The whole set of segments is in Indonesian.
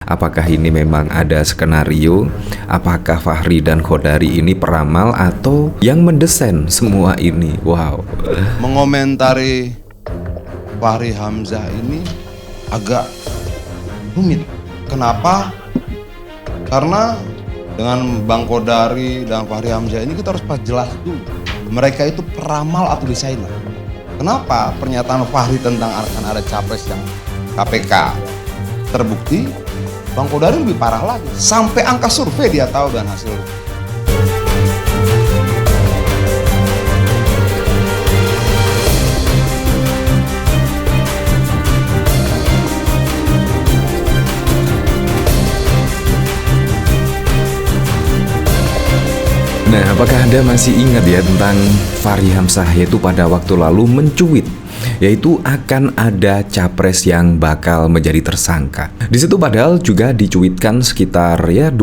Apakah ini memang ada skenario? Apakah Fahri dan Khodari ini peramal atau yang mendesain semua ini? Wow. Mengomentari Fahri Hamzah ini agak rumit. Kenapa? Karena dengan Bang Khodari dan Fahri Hamzah ini kita harus jelas dulu. Mereka itu peramal atau desainer. Kenapa pernyataan Fahri tentang akan ada capres yang KPK terbukti? Bang Khodari lebih parah lagi, sampai angka survei dia tahu dan hasil. Nah, apakah Anda masih ingat ya tentang Fahri Hamzah, yaitu pada waktu lalu mencuit yaitu akan ada capres yang bakal menjadi tersangka. Di situ padahal juga dicuitkan sekitar 12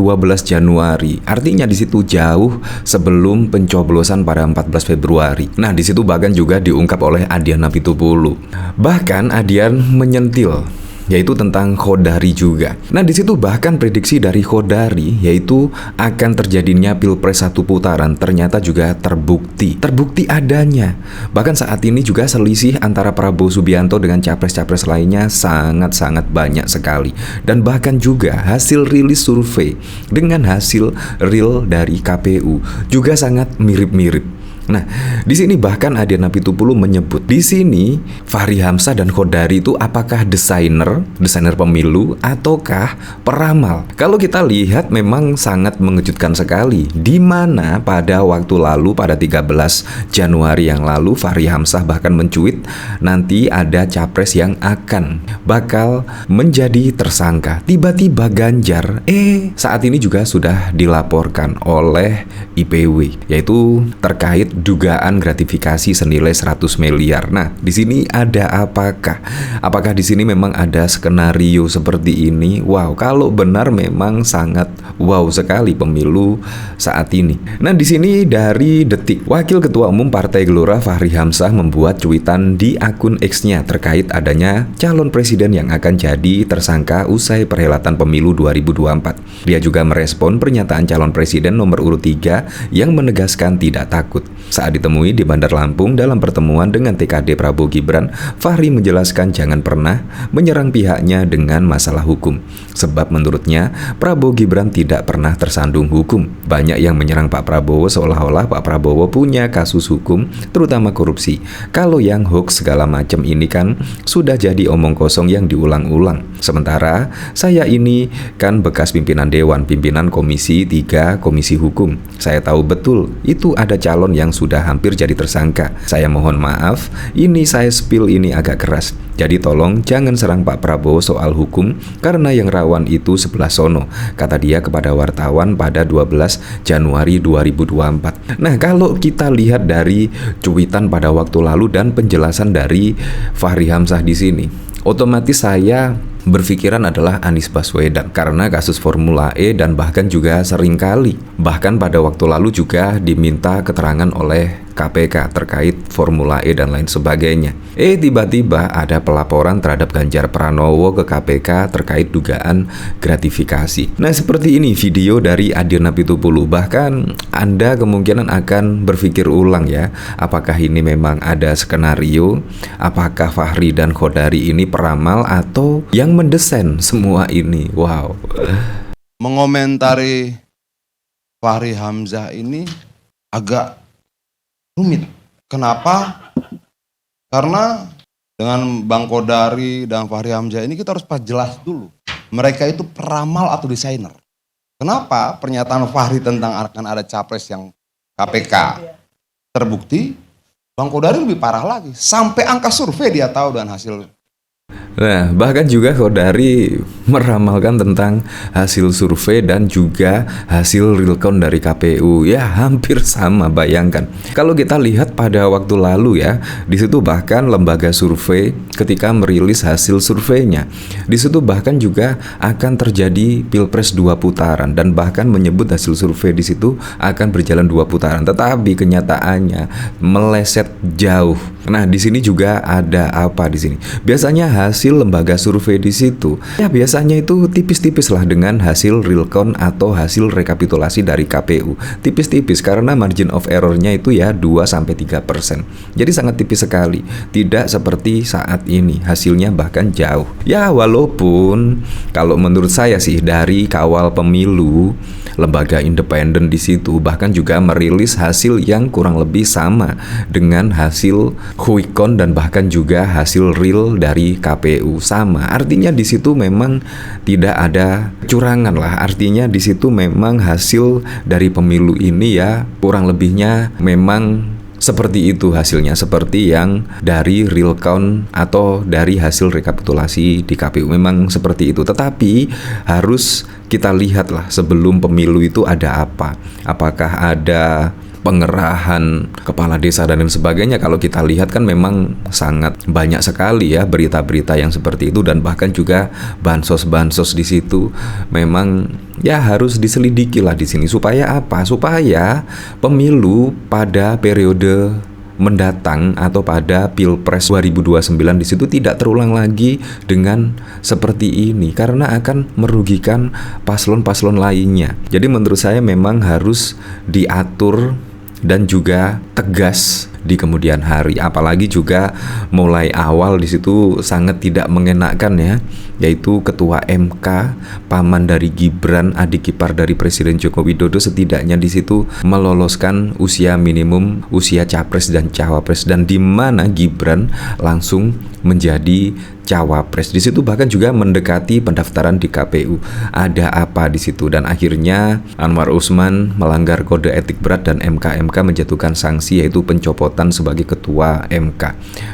Januari. Artinya di situ jauh sebelum pencoblosan pada 14 Februari. Nah, di situ bahkan juga diungkap oleh Adian Apitupulu. Bahkan Adian menyentil yaitu tentang Khodari juga. Nah, di situ bahkan prediksi dari Khodari yaitu akan terjadinya Pilpres satu putaran ternyata juga terbukti adanya. Bahkan saat ini juga selisih antara Prabowo Subianto dengan capres-capres lainnya sangat-sangat banyak sekali. Dan bahkan juga hasil rilis survei dengan hasil real dari KPU juga sangat mirip-mirip. Nah, di sini bahkan Adian Apitupulu menyebut di sini Fahri Hamzah dan Khodari itu apakah desainer pemilu ataukah peramal? Kalau kita lihat memang sangat mengejutkan sekali, di mana pada waktu lalu pada 13 Januari yang lalu Fahri Hamzah bahkan mencuit nanti ada capres yang akan bakal menjadi tersangka. Tiba-tiba Ganjar saat ini juga sudah dilaporkan oleh IPW yaitu terkait dugaan gratifikasi senilai 100 miliar. Nah, di sini ada apakah? Apakah di sini memang ada skenario seperti ini? Wow, kalau benar memang sangat wow sekali pemilu saat ini. Nah, di sini dari Detik, Wakil Ketua Umum Partai Gelora Fahri Hamzah membuat cuitan di akun X-nya terkait adanya calon presiden yang akan jadi tersangka usai perhelatan pemilu 2024. Dia juga merespon pernyataan calon presiden nomor urut 3 yang menegaskan tidak takut. Saat ditemui di Bandar Lampung dalam pertemuan dengan TKD Prabowo Gibran, Fahri menjelaskan jangan pernah menyerang pihaknya dengan masalah hukum. Sebab menurutnya, Prabowo Gibran tidak pernah tersandung hukum. Banyak yang menyerang Pak Prabowo seolah-olah Pak Prabowo punya kasus hukum, terutama korupsi. Kalau yang hoax segala macam ini kan sudah jadi omong kosong yang diulang-ulang. Sementara saya ini kan bekas pimpinan Dewan, pimpinan Komisi 3, Komisi Hukum. Saya tahu betul itu ada calon yang sudah hampir jadi tersangka. Saya mohon maaf, ini saya spill ini agak keras. Jadi tolong jangan serang Pak Prabowo soal hukum karena yang rawan itu sebelah sono, kata dia kepada wartawan pada 12 Januari 2024. Nah, kalau kita lihat dari cuitan pada waktu lalu dan penjelasan dari Fahri Hamzah di sini, otomatis saya berpikiran adalah Anies Baswedan karena kasus Formula E dan bahkan juga seringkali bahkan pada waktu lalu juga diminta keterangan oleh KPK terkait Formula E dan lain sebagainya. Tiba-tiba ada pelaporan terhadap Ganjar Pranowo ke KPK terkait dugaan gratifikasi. Nah, seperti ini video dari Adian Apitupulu. Bahkan Anda kemungkinan akan berpikir ulang ya, apakah ini memang ada skenario? Apakah Fahri dan Khodari ini peramal atau yang mendesain semua ini? Wow. Mengomentari Fahri Hamzah ini agak rumit. Kenapa? Karena dengan Bang Khodari dan Fahri Hamzah ini kita harus jelas dulu. Mereka itu peramal atau desainer. Kenapa pernyataan Fahri tentang akan ada capres yang KPK terbukti? Bang Khodari lebih parah lagi. Sampai angka survei dia tahu dan hasil. Nah, bahkan juga Khodari meramalkan tentang hasil survei dan juga hasil real count dari KPU. Ya, hampir sama, bayangkan. Kalau kita lihat pada waktu lalu ya, di situ bahkan lembaga survei ketika merilis hasil surveinya, di situ bahkan juga akan terjadi Pilpres 2 putaran dan bahkan menyebut hasil survei di situ akan berjalan 2 putaran. Tetapi kenyataannya meleset jauh. Nah, di sini juga ada apa di sini? Biasanya hasil hasil lembaga survei di situ, ya biasanya itu tipis-tipis lah dengan hasil real count atau hasil rekapitulasi dari KPU. Tipis-tipis karena margin of error-nya itu ya 2-3%. Jadi sangat tipis sekali. Tidak seperti saat ini, hasilnya bahkan jauh. Ya walaupun kalau menurut saya sih dari Kawal Pemilu, lembaga independen di situ bahkan juga merilis hasil yang kurang lebih sama dengan hasil quick count dan bahkan juga hasil real dari KPU sama. Artinya di situ memang tidak ada curangan lah. Artinya di situ memang hasil dari pemilu ini ya kurang lebihnya memang seperti itu hasilnya, seperti yang dari real count atau dari hasil rekapitulasi di KPU, memang seperti itu. Tetapi harus kita lihatlah sebelum pemilu itu ada apa. Apakah ada pengerahan kepala desa dan lain sebagainya? Kalau kita lihat kan memang sangat banyak sekali ya berita-berita yang seperti itu, dan bahkan juga bansos-bansos di situ memang ya harus diselidiki lah di sini. Supaya apa? Supaya pemilu pada periode mendatang atau pada Pilpres 2029 di situ tidak terulang lagi dengan seperti ini, karena akan merugikan paslon-paslon lainnya. Jadi menurut saya memang harus diatur dan juga tegas di kemudian hari. Apalagi juga mulai awal di situ sangat tidak mengenakan ya, yaitu ketua MK paman dari Gibran, adik ipar dari Presiden Joko Widodo, setidaknya di situ meloloskan usia minimum usia capres dan cawapres, dan di mana Gibran langsung menjadi cawapres. Di situ bahkan juga mendekati pendaftaran di KPU. Ada apa di situ? Dan akhirnya Anwar Usman melanggar kode etik berat dan MK menjatuhkan sanksi, yaitu pencopotan sebagai ketua MK.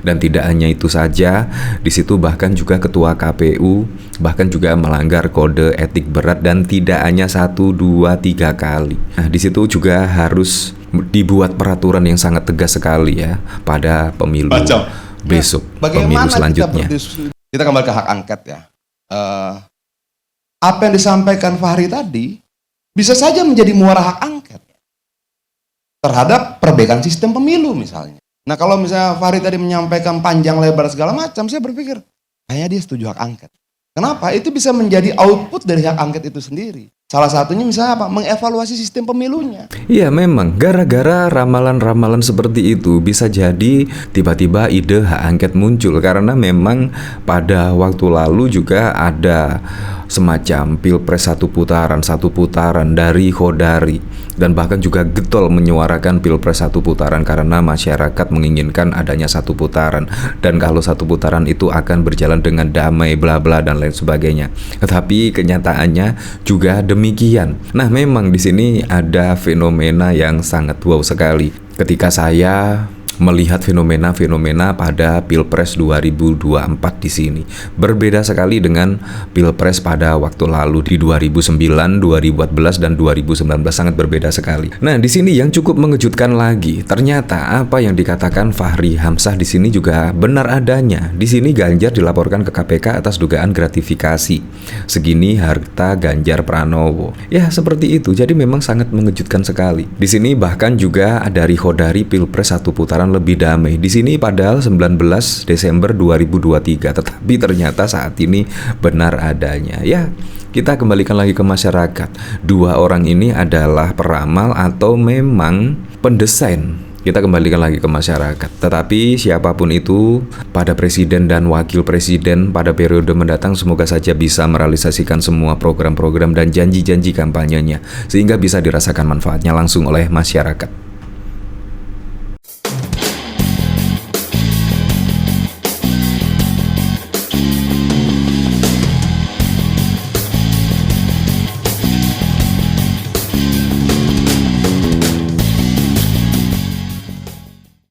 Dan tidak hanya itu saja, di situ bahkan juga ketua KPU bahkan juga melanggar kode etik berat, dan tidak hanya 1, 2, 3 kali. Nah, di situ juga harus dibuat peraturan yang sangat tegas sekali ya pada pemilu besok, pemilu selanjutnya. Kita kembali ke hak angket ya. Apa yang disampaikan Fahri tadi bisa saja menjadi muara hak angket terhadap perbaikan sistem pemilu misalnya. Nah kalau misalnya Fahri tadi menyampaikan panjang lebar segala macam, saya berpikir kayaknya dia setuju hak angket. Kenapa? Itu bisa menjadi output dari hak angket itu sendiri. Salah satunya misalnya apa? Mengevaluasi sistem pemilunya. Iya memang, gara-gara ramalan-ramalan seperti itu bisa jadi tiba-tiba ide hak angket muncul. Karena memang pada waktu lalu juga ada semacam Pilpres satu putaran dari Khodari, dan bahkan juga getol menyuarakan Pilpres satu putaran karena masyarakat menginginkan adanya satu putaran, dan kalau satu putaran itu akan berjalan dengan damai bla bla dan lain sebagainya. Tetapi kenyataannya juga demikian. Nah, memang di sini ada fenomena yang sangat wow sekali ketika saya melihat fenomena-fenomena pada Pilpres 2024 di sini. Berbeda sekali dengan Pilpres pada waktu lalu di 2009, 2014 dan 2019, sangat berbeda sekali. Nah, di sini yang cukup mengejutkan lagi, ternyata apa yang dikatakan Fahri Hamzah di sini juga benar adanya. Di sini Ganjar dilaporkan ke KPK atas dugaan gratifikasi segini harta Ganjar Pranowo. Ya, seperti itu. Jadi memang sangat mengejutkan sekali. Di sini bahkan juga dari Khodari Pilpres satu putaran lebih damai. Di sini padahal 19 Desember 2023, tetapi ternyata saat ini benar adanya. Ya, kita kembalikan lagi ke masyarakat. Dua orang ini adalah peramal atau memang pendesain. Kita kembalikan lagi ke masyarakat. Tetapi siapapun itu, pada presiden dan wakil presiden pada periode mendatang semoga saja bisa merealisasikan semua program-program dan janji-janji kampanyenya, sehingga bisa dirasakan manfaatnya langsung oleh masyarakat.